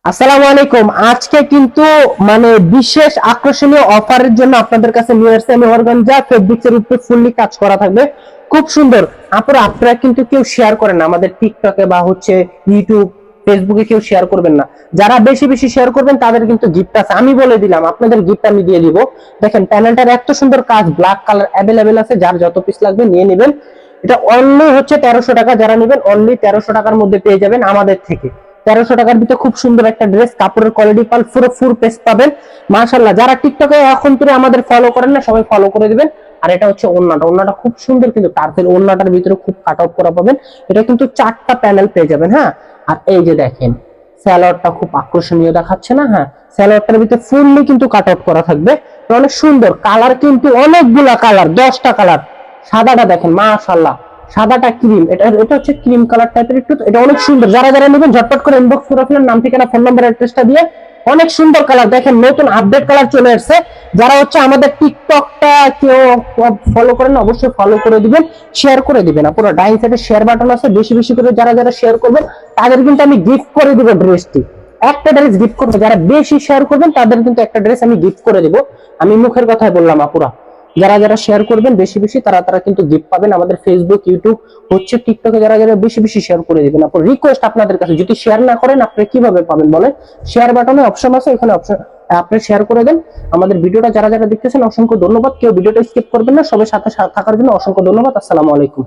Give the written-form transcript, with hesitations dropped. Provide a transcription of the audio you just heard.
আসসালামু আলাইকুম। আজকে কিন্তু মানে বিশেষ আকর্ষণীয় অফারের জন্য আপনাদের কাছে নিয়ে আসছে আমি অর্গানজা ফেব্রিক্সের উপরে ফুললি কাজ করা থাকবে, খুব সুন্দর। আপনারা কিন্তু কেউ শেয়ার করেন না আমাদের টিকটকে বা হচ্ছে ইউটিউব ফেসবুকে কেউ শেয়ার করবেন না। যারা বেশি বেশি শেয়ার করবেন তাদের কিন্তু গিফট আছে, আমি বলে দিলাম আপনাদের গিফট আমি দিয়ে দিব। দেখেন প্যানেলটার এত সুন্দর কাজ, ব্ল্যাক কালার অ্যাভেলেবেল আছে, যার যত পিস লাগবে নিয়ে নেবেন। এটা অনলি হচ্ছে 1300 টাকা, যারা নেবেন অনলি 1300 টাকার মধ্যে পেয়ে যাবেন আমাদের থেকে। 1300 টাকার ভিতরে খুব সুন্দর একটা ড্রেস, কাপড়ের কোয়ালিটি পাল পুরো ফুল পেস পাবেন। মাশাআল্লাহ, যারা টিকটকে এখন ধরে আমাদের ফলো করেন না সবাই ফলো করে দিবেন। আর এটা হচ্ছে ওন্নাটা খুব সুন্দর, কিন্তু টার্সেল ওন্নাটার ভিতরে খুব কাট আউট করা পাবেন। এটা কিন্তু 4টা প্যানেল পেয়ে যাবেন। হ্যাঁ, আর এই যে দেখেন স্যালোয়ারটা খুব আকর্ষণীয় দেখাচ্ছে না? হ্যাঁ, স্যালোয়ারটার ভিতরে ফুললি কিন্তু কাট আউট করা থাকবে, অনেক সুন্দর। কালার কিন্তু অনেকগুলা কালার, 10টা কালার। সাদাটা দেখেন মাশাআল্লাহ, সাদাটা ক্রিম, এটা হচ্ছে ক্রিম কালার টাইপের একটু, এটা অনেক সুন্দর। যারা যারা নেবেন ঝটপট করে ইনবক্স করে ফেলেন, নাম ঠিকানা ফোন নাম্বার অ্যাড্রেসটা দিয়ে। অনেক সুন্দর কালার, দেখেন নতুন আপডেট কালার চলে আসছে। যারা হচ্ছে আমাদের টিকটকটা কেউ ফলো করেন অবশ্যই ফলো করে দিবেন, শেয়ার করে দিবেন। পুরো ডাইন সাইডে শেয়ার বাটন আছে, বেশি বেশি করে যারা যারা শেয়ার করবেন তাদের কিন্তু আমি গিফট করে দিব ড্রেসটি। একটা ড্রেস গিফট করবো, যারা বেশি শেয়ার করবেন তাদের কিন্তু একটা ড্রেস আমি গিফট করে দিব। আমি মুখের কথাই বললাম আপুরা, যারা যারা শেয়ার করবেন বেশি বেশি তারা তারা কিন্তু গিফট পাবেন। আমাদের ফেসবুক ইউটিউব হচ্ছে টিকটকে যারা যারা বেশি বেশি শেয়ার করে দিবেন। আপনার রিকোয়েস্ট আপনাদের কাছে, যদি শেয়ার না করেন আপনি কিভাবে পাবেন বলেন? শেয়ার বাটনে অপশন আছে, এখানে অপশন আপনি শেয়ার করে দেন। আমাদের ভিডিওটা যারা যারা দেখতেছেন অসংখ্য ধন্যবাদ, কেউ ভিডিওটা স্কিপ করবেন না। সবাই সাথে থাকার জন্য অসংখ্য ধন্যবাদ। আসসালামু আলাইকুম।